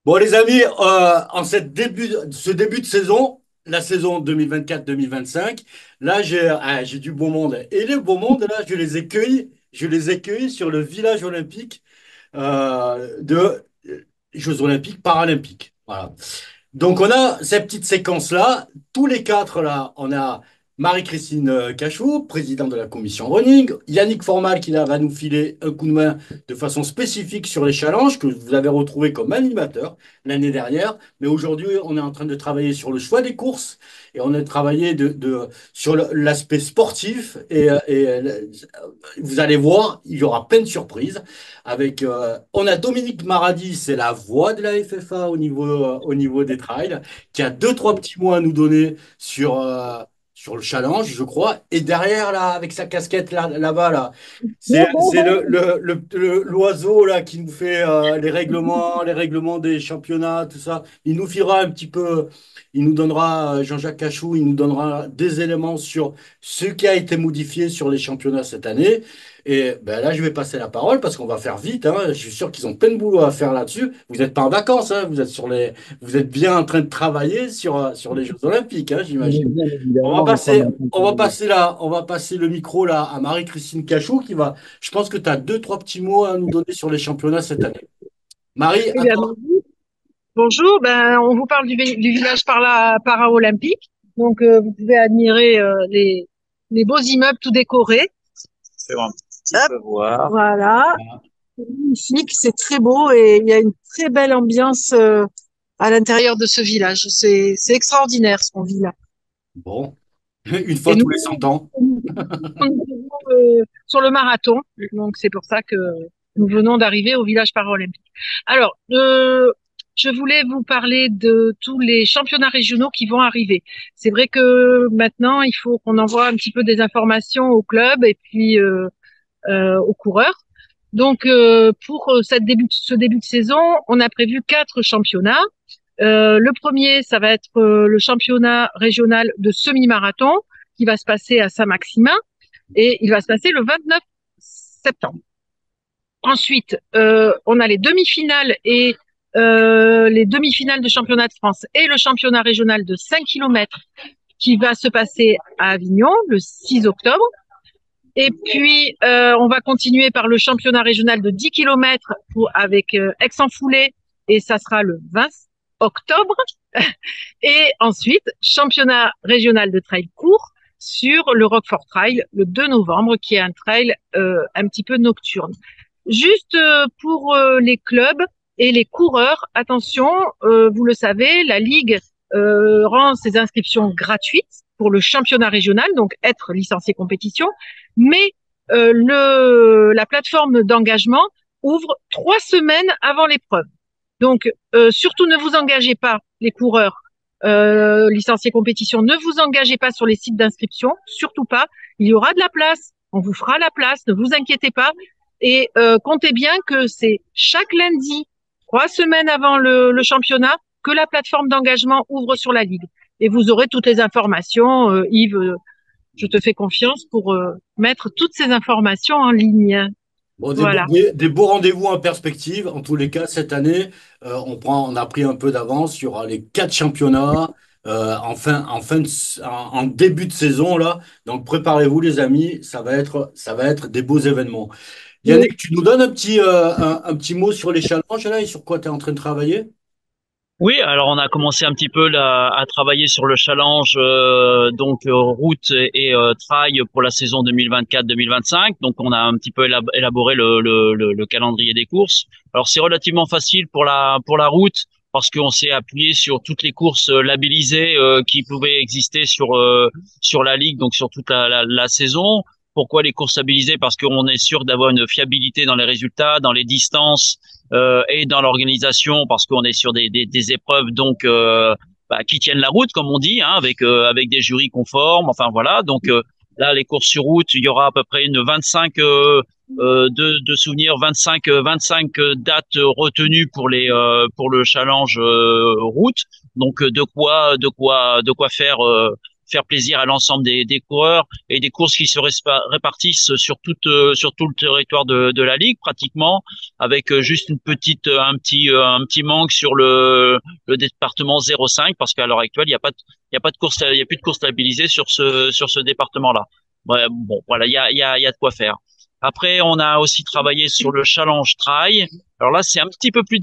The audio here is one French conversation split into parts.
Bon, les amis, ce début de saison, la saison 2024-2025, là, j'ai du beau monde. Et les beaux mondes, là, je les ai cueillis sur le village olympique de Jeux olympiques paralympiques. Voilà. Donc, on a cette petite séquence-là. Tous les quatre, là, on a Marie-Christine Cachou, présidente de la commission running. Yannick Formal, qui là, va nous filer un coup de main de façon spécifique sur les challenges que vous avez retrouvés comme animateur l'année dernière. Mais aujourd'hui, on est en train de travailler sur le choix des courses et on a travaillé sur l'aspect sportif. Vous allez voir, il y aura plein de surprises. On a Dominique Maradi, c'est la voix de la FFA au niveau des trails, qui a deux, trois petits mots à nous donner sur le challenge, je crois. Et derrière, là, avec sa casquette là-bas, là, c'est l'oiseau là qui nous fait les règlements des championnats, tout ça. Il nous filera un petit peu, il nous donnera, Jean-Jacques Cachou, il nous donnera des éléments sur ce qui a été modifié sur les championnats cette année. Et ben là, je vais passer la parole parce qu'on va faire vite, hein. Je suis sûr qu'ils ont plein de boulot à faire là-dessus. Vous n'êtes pas en vacances, hein. Vous êtes bien en train de travailler sur les Jeux Olympiques, hein, j'imagine. Bien évidemment en train de. On va passer le micro là à Marie-Christine Cachot qui va. Je pense que tu as deux, trois petits mots à nous donner sur les championnats cette année. Marie, Eh à bien, toi. bonjour, ben, on vous parle du village para-olympique. Donc, vous pouvez admirer les beaux immeubles tout décorés. Sur un petit peu voir. Voilà, c'est magnifique, c'est très beau et il y a une très belle ambiance à l'intérieur de ce village. C'est extraordinaire ce qu'on vit là. Bon, une Et fois tous nous, les 100 ans. nous vivons, sur le marathon, donc c'est pour ça que nous venons d'arriver au village paralympique. Alors, je voulais vous parler de tous les championnats régionaux qui vont arriver. C'est vrai que maintenant, il faut qu'on envoie un petit peu des informations au club et puis aux coureurs. Donc, pour ce début de saison, on a prévu 4 championnats. Le premier, ça va être le championnat régional de semi-marathon qui va se passer à Saint-Maximin et il va se passer le 29 septembre. Ensuite, on a les demi-finales et les demi-finales de championnat de France et le championnat régional de 5 kilomètres qui va se passer à Avignon le 6 octobre. Et puis, on va continuer par le championnat régional de 10 kilomètres avec Aix-en-Foulée et ça sera le 20 octobre. Et ensuite, championnat régional de trail court sur le Roquefort Trail le 2 novembre, qui est un trail un petit peu nocturne. Juste pour les clubs et les coureurs, attention, vous le savez, la Ligue rend ses inscriptions gratuites pour le championnat régional, donc être licencié compétition, mais la plateforme d'engagement ouvre 3 semaines avant l'épreuve. Donc, surtout ne vous engagez pas, les coureurs licenciés compétition, ne vous engagez pas sur les sites d'inscription, surtout pas. Il y aura de la place, on vous fera la place, ne vous inquiétez pas. Et comptez bien que c'est chaque lundi, 3 semaines avant le championnat, que la plateforme d'engagement ouvre sur la Ligue. Et vous aurez toutes les informations. Yves, je te fais confiance pour mettre toutes ces informations en ligne. Bon, Voilà. des beaux rendez-vous en perspective. En tous les cas, cette année, on a pris un peu d'avance. Il y aura les quatre championnats en début de saison là. Donc préparez-vous, les amis. Ça va être des beaux événements. Yannick, tu nous donnes un petit mot sur les challenges là et sur quoi tu es en train de travailler? Oui, alors on a commencé un petit peu là, à travailler sur le challenge route et trail pour la saison 2024-2025. Donc on a un petit peu élaboré le calendrier des courses. Alors c'est relativement facile pour la route parce qu'on s'est appuyé sur toutes les courses labellisées qui pouvaient exister sur la ligue, donc sur toute la saison. Pourquoi les courses labellisées? Parce qu'on est sûr d'avoir une fiabilité dans les résultats, dans les distances et dans l'organisation, parce qu'on est sur des épreuves qui tiennent la route, comme on dit, hein, avec des jurys conformes. Enfin voilà. Donc là, les courses sur route, il y aura à peu près une 25 de souvenirs, 25 dates retenues pour le challenge route. Donc de quoi faire plaisir à l'ensemble des coureurs et des courses qui se répartissent sur tout le territoire de la ligue pratiquement, avec juste un petit manque sur le département 05 parce qu'à l'heure actuelle il y a pas de course, il y a plus de course stabilisée sur ce département-là. Ouais, bon, voilà, il y a de quoi faire. Après, on a aussi travaillé sur le challenge trail. Alors là, c'est un petit peu plus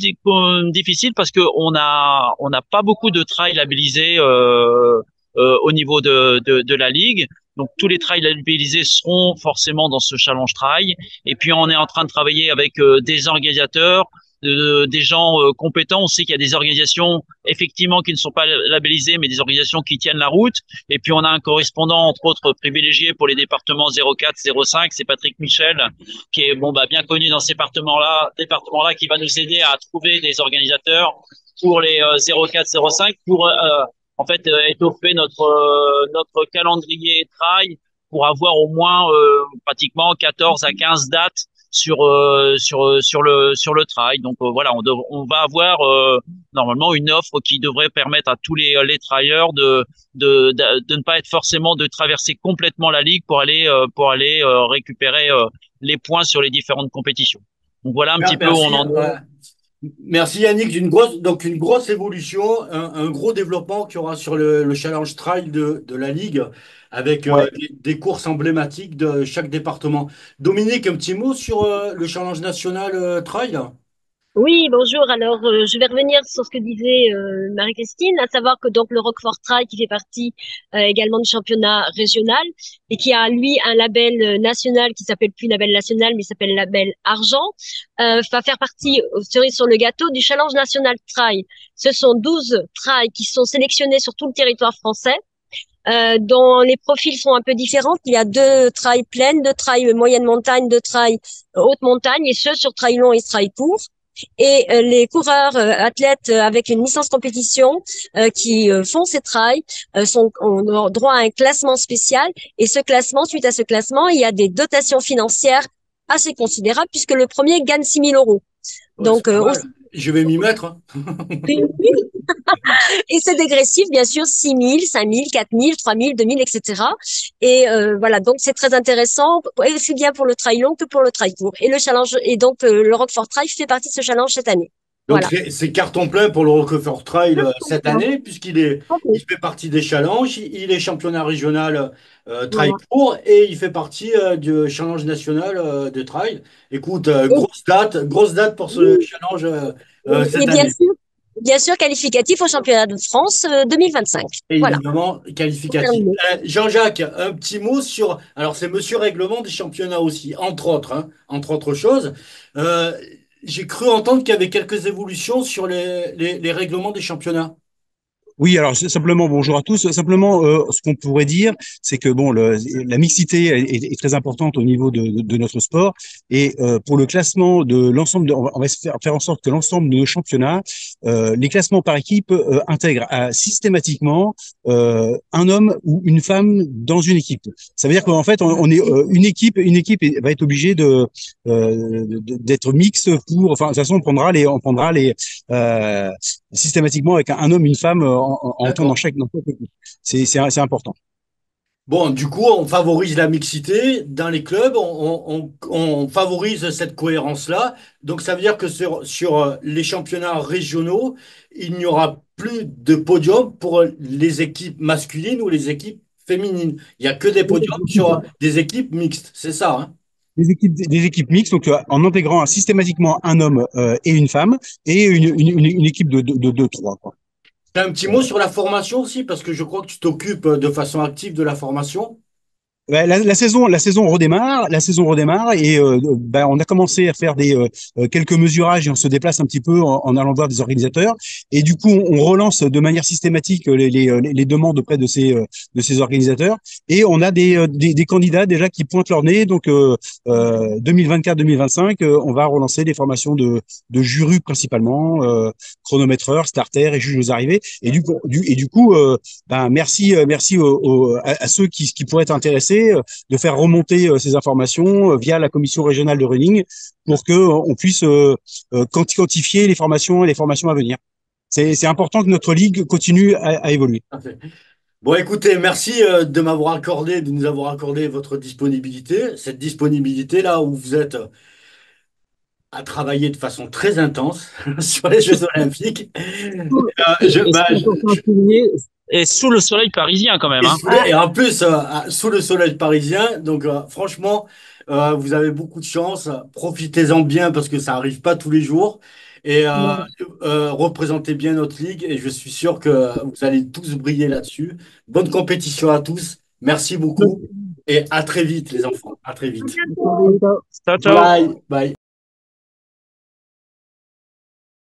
difficile parce que on n'a pas beaucoup de trails labellisés au niveau de la ligue. Donc tous les trails labellisés seront forcément dans ce challenge trail. Et puis on est en train de travailler avec des organisateurs, des gens compétents. On sait qu'il y a des organisations effectivement qui ne sont pas labellisées, mais des organisations qui tiennent la route. Et puis on a un correspondant entre autres privilégié pour les départements 04, 05, c'est Patrick Michel, qui est bon bien connu dans ces départements-là, qui va nous aider à trouver des organisateurs pour les 04, 05 pour en fait étoffer notre calendrier trail pour avoir au moins pratiquement 14 à 15 dates sur le trail. Donc voilà, on va avoir normalement une offre qui devrait permettre à tous les trailers de ne pas être forcément de traverser complètement la ligue pour aller récupérer les points sur les différentes compétitions. Donc voilà un petit peu où on Merci. en est. Merci Yannick, donc une grosse évolution, un gros développement qu'il y aura sur le Challenge Trail de la Ligue avec Ouais. des courses emblématiques de chaque département. Dominique, un petit mot sur le Challenge National Trail? Oui, bonjour. Alors, je vais revenir sur ce que disait Marie-Christine, à savoir que donc le Roquefort Trail, qui fait partie également du championnat régional et qui a lui un label national qui s'appelle plus label national, mais s'appelle label argent, va faire partie, cerise sur le gâteau, du Challenge National Trail. Ce sont 12 trails qui sont sélectionnés sur tout le territoire français. Dont les profils sont un peu différents. Il y a 2 trails plaines, 2 trails moyenne montagne, 2 trails haute montagne, et ce sur trail long et trail court. Et les coureurs athlètes avec une licence compétition qui font ces trails ont droit à un classement spécial. Et ce classement, suite à ce classement, il y a des dotations financières assez considérables puisque le premier gagne 6 000 euros. Ouais, c'est Donc, pas mal. Je vais m'y mettre, hein. et c'est dégressif, bien sûr, 6 000, 5 000, 4 000, 3 000, 2 000, etc. Et voilà, donc c'est très intéressant, aussi bien pour le trail long que pour le trail court. Et le challenge, et donc le Roquefort Trail fait partie de ce challenge cette année. Donc Voilà. c'est carton plein pour le Roquefort Trail cette année, il fait partie des challenges, il est championnat régional trail Voilà. court et il fait partie du challenge national de trail. Écoute, Et, grosse date pour ce challenge et cette année. bien sûr, qualificatif au championnat de France 2025. Et Voilà. évidemment, Pour qualificatif. terminer. Jean-Jacques, un petit mot sur... Alors, c'est Monsieur Règlement des championnats aussi, entre autres, hein, entre autres choses. Euh, j'ai cru entendre qu'il y avait quelques évolutions sur les règlements des championnats. Oui, alors simplement bonjour à tous. Simplement, ce qu'on pourrait dire, c'est que bon, la mixité est très importante au niveau de notre sport. Et pour le classement de l'ensemble, on va faire en sorte que l'ensemble de nos championnats, les classements par équipe intègrent systématiquement un homme ou une femme dans une équipe. Ça veut dire qu'en fait, on est une équipe va être obligée d'être mixte pour. Enfin, de toute façon, on prendra les systématiquement avec un homme, une femme en temps D'accord. dans chaque équipe. C'est important. Bon, du coup, on favorise la mixité dans les clubs, on favorise cette cohérence-là. Donc, ça veut dire que sur les championnats régionaux, il n'y aura plus de podium pour les équipes masculines ou les équipes féminines. Il n'y a que des podiums sur des équipes mixtes. C'est ça, hein? Des équipes mixtes, donc en intégrant systématiquement un homme et une femme et une équipe de trois, quoi. T'as un petit mot sur la formation aussi, parce que je crois que tu t'occupes de façon active de la formation. Ouais, la saison redémarre et on a commencé à faire quelques mesurages et on se déplace un petit peu en allant voir des organisateurs et du coup on relance de manière systématique les demandes auprès de ces organisateurs et on a des candidats déjà qui pointent leur nez donc 2024-2025 on va relancer des formations de jury principalement chronométreurs, starters et juges aux arrivées et du coup merci à ceux qui pourraient être intéressés de faire remonter ces informations via la commission régionale de running pour que on puisse quantifier les formations et les formations à venir. C'est important que notre ligue continue à évoluer. Parfait. Bon, écoutez, merci de nous avoir accordé votre disponibilité, cette disponibilité-là où vous êtes à travailler de façon très intense sur les Jeux Olympiques. Et ce qui est important de souligner, et sous le soleil parisien quand même, hein. Et en plus, sous le soleil parisien, donc franchement, vous avez beaucoup de chance. Profitez-en bien parce que ça arrive pas tous les jours. Et représentez bien notre ligue et je suis sûr que vous allez tous briller là-dessus. Bonne compétition à tous. Merci beaucoup et à très vite les enfants. À très vite. Ciao, ciao. Bye. Bye.